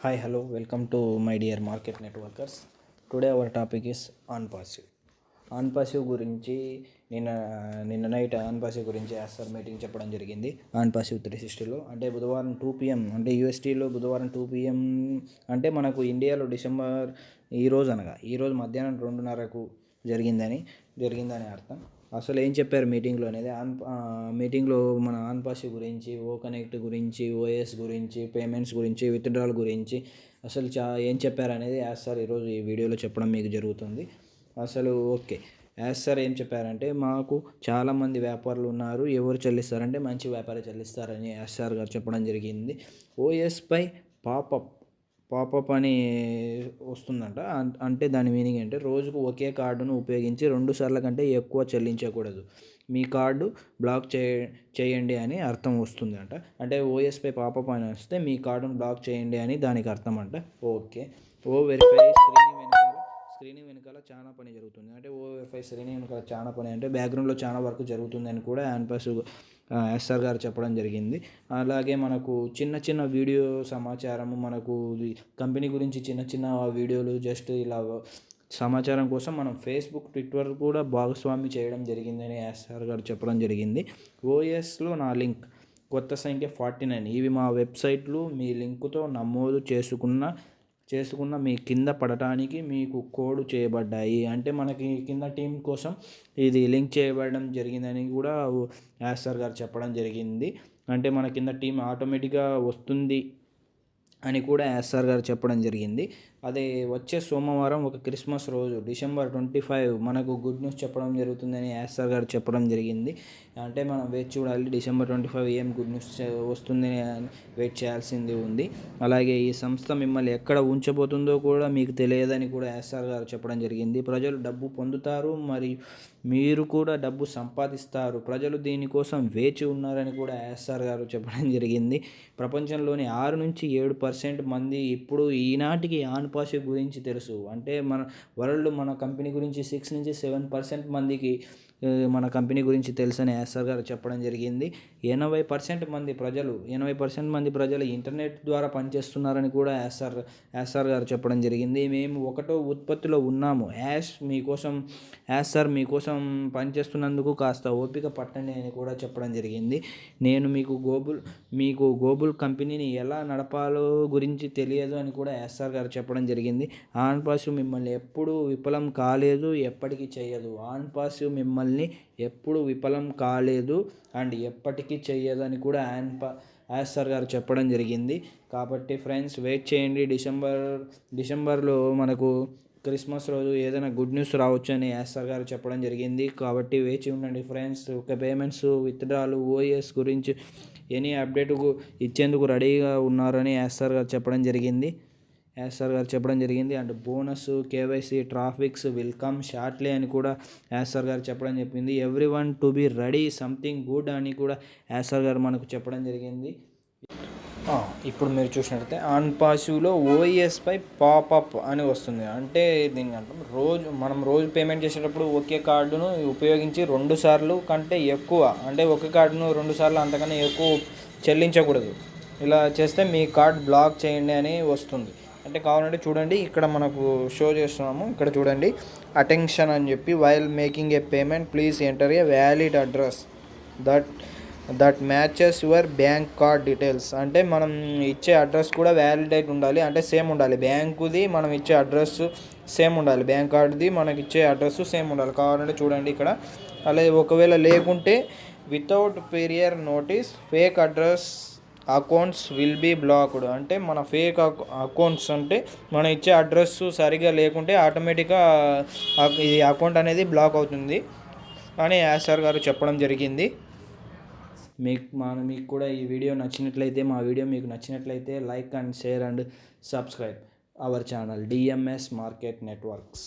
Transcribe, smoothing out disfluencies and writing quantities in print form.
Hi, hello, welcome to my dear market networkers. Today our topic is on passive. On passive గురించి నిన్న night on passive గురించి sir meeting చెప్పడం జరిగింది. On passive 360లో అంటే బుధవారం 2 PM అంటే యూఎస్టీలో బుధవారం 2 PM అంటే మనకు ఇండియాలో డిసెంబర్ ఈరోజు మధ్యాహ్నం 2:30కు జరిగిందని అర్థం. అసలు ఏం చెప్పారు మీటింగ్లో అనేది మీటింగ్లో మన ఆన్ పాసివ్ గురించి, ఓ కనెక్ట్ గురించి, ఓఎస్ గురించి, పేమెంట్స్ గురించి, విత్డ్రాల్ గురించి అసలు ఏం చెప్పారు అనేది సార్ ఈరోజు ఈ వీడియోలో చెప్పడం మీకు జరుగుతుంది. అసలు ఓకే, సార్ ఏం చెప్పారంటే, మాకు చాలామంది వ్యాపారులు ఉన్నారు, ఎవరు చెల్లిస్తారంటే మంచి వ్యాపారి చెల్లిస్తారని సార్ గారు చెప్పడం జరిగింది. ఓఎస్పై పాపప్ అని వస్తుందంట. అంటే దాని మీనింగ్ అంటే రోజుకు ఒకే కార్డును ఉపయోగించి 2 సార్ల కంటే ఎక్కువ చెల్లించకూడదు, మీ కార్డు బ్లాక్ చేయండి అని అర్థం వస్తుంది అంట. అంటే ఓఎస్పై పాపప్ అని వస్తే మీ కార్డును బ్లాక్ చేయండి అని దానికి అర్థం అంట. ఓకే, ఓ వెరిఫై స్క్రీనింగ్ వెనకాల చాలా పని జరుగుతుంది. అంటే ఓ వెరిఫై స్క్రీనింగ్ వెనకాల చాలా పని అంటే బ్యాక్గ్రౌండ్లో చాలా వర్క్ జరుగుతుందని కూడా ఎస్ఆర్ గారు చెప్పడం జరిగింది. అలాగే మనకు చిన్న వీడియో సమాచారము, మనకు కంపెనీ గురించి చిన్న వీడియోలు జస్ట్ ఇలా సమాచారం కోసం మనం ఫేస్బుక్, ట్విట్టర్ కూడా భాగస్వామి చేయడం జరిగిందని ఎస్ఆర్ గారు చెప్పడం జరిగింది. ఓఎస్లో నా లింక్ కొత్త సంఖ్య 49, ఇవి మా వెబ్సైట్లు మీ లింకుతో నమోదు చేసుకున్న మీ కింద పడటానికి మీకు కోడ్ చేయబడ్డాయి. అంటే మనకి కింద టీం కోసం ఇది లింక్ చేయబడడం జరిగిందని కూడా యాసర్ గారు చెప్పడం జరిగింది. అంటే మన కింద టీం ఆటోమేటిక్గా వస్తుంది అని కూడా ఎస్ఆర్ గారు చెప్పడం జరిగింది. అదే వచ్చే సోమవారం ఒక క్రిస్మస్ రోజు December 25 మనకు గుడ్ న్యూస్ చెప్పడం జరుగుతుందని ఎస్ఆర్ గారు చెప్పడం జరిగింది. అంటే మనం వేచి చూడాలి, December 25 ఏం గుడ్ న్యూస్ వస్తుందని వెయిట్ చేయాల్సింది ఉంది. అలాగే ఈ సంస్థ మిమ్మల్ని ఎక్కడ ఉంచబోతుందో కూడా మీకు తెలియదని కూడా ఎస్ఆర్ గారు చెప్పడం జరిగింది. ప్రజలు డబ్బు పొందుతారు, మరియు మీరు కూడా డబ్బు సంపాదిస్తారు, ప్రజలు దీనికోసం వేచి ఉన్నారని కూడా ఎస్ఆర్ గారు చెప్పడం జరిగింది. ప్రపంచంలోని 6-7% మంది ఇప్పుడు ఈనాటికి ఆన్ పాసివ్ గురించి తెలుసు. అంటే మన కంపెనీ గురించి 6-7% మందికి మన కంపెనీ గురించి తెలుసని ఎస్ఆర్ గారు చెప్పడం జరిగింది. 80% మంది ప్రజలు ఇంటర్నెట్ ద్వారా పనిచేస్తున్నారని కూడా ఎస్ఆర్ గారు చెప్పడం జరిగింది. మేము ఒకటో ఉత్పత్తిలో ఉన్నాము, మీకోసం పనిచేస్తున్నందుకు కాస్త ఓపిక పట్టండి అని కూడా చెప్పడం జరిగింది. నేను మీకు గోబుల్ కంపెనీని ఎలా నడపాలో గురించి తెలియదు అని కూడా ఎస్ఆర్ గారు చెప్పడం జరిగింది. ఆన్ పాసివ్ మిమ్మల్ని ఎప్పుడూ విఫలం కాలేదు, ఎప్పటికీ చేయదు. ఆన్ పాసివ్ మిమ్మల్ని ఎప్పుడు విఫలం కాలేదు అండ్ ఎప్పటికీ చెయ్యదు అని కూడా ఎస్ఆర్ గారు చెప్పడం జరిగింది. కాబట్టి ఫ్రెండ్స్ వెయిట్ చేయండి, డిసెంబర్లో మనకు క్రిస్మస్ రోజు ఏదైనా గుడ్ న్యూస్ రావచ్చు అని ఎస్ఆర్ గారు చెప్పడం జరిగింది. కాబట్టి వేచి ఉండండి ఫ్రెండ్స్. ఒక పేమెంట్స్, విత్డ్రాలు, ఓఎస్ గురించి ఎనీ అప్డేట్ ఇచ్చేందుకు రెడీగా ఉన్నారని ఎస్ఆర్ గారు చెప్పడం జరిగింది. And bonus, KYC, traffics will come shortly అని కూడా ఎస్ఆర్ గారు చెప్పడం చెప్పింది. Everyone to be ready something good అని కూడా ఎస్ఆర్ గారు మనకు చెప్పడం జరిగింది. ఇప్పుడు మీరు చూసినట్లయితే ఆన్ పాసివ్లో ఓఎస్పై పాపప్ అని వస్తుంది. అంటే దీనికి అంటాం మనం రోజు పేమెంట్ చేసేటప్పుడు ఒకే కార్డును ఉపయోగించి 2 సార్లు కంటే ఎక్కువ, అంటే ఒక కార్డును 2 సార్లు అంతకన్నా ఎక్కువ చెల్లించకూడదు. ఇలా చేస్తే మీ కార్డ్ బ్లాక్ చేయండి అని వస్తుంది. అంటే కావాలంటే చూడండి, ఇక్కడ మనకు షో చేస్తున్నాము, ఇక్కడ చూడండి, అటెన్షన్ అని చెప్పి, while making a payment please enter a valid address that matches your bank card details. అంటే మనం ఇచ్చే అడ్రస్ కూడా వ్యాలిడేట్ ఉండాలి, అంటే సేమ్ ఉండాలి. బ్యాంకుది మనం ఇచ్చే అడ్రస్ సేమ్ ఉండాలి, బ్యాంక్ కార్డుది మనకి ఇచ్చే అడ్రస్ సేమ్ ఉండాలి. కావాలంటే చూడండి ఇక్కడ. అలాగే ఒకవేళ లేకుంటే without prior notice fake address accounts will be blocked. అంటే మన ఫేక్ అకౌంట్స్ అంటే మనం ఇచ్చే అడ్రస్ సరిగా లేకుంటే ఆటోమేటిక్గా ఈ అకౌంట్ అనేది బ్లాక్ అవుతుంది అని ఎస్ఆర్ గారు చెప్పడం జరిగింది. మీకు కూడా ఈ వీడియో నచ్చినట్లయితే, మా వీడియో మీకు నచ్చినట్లయితే like and share and subscribe our channel DMS market networks.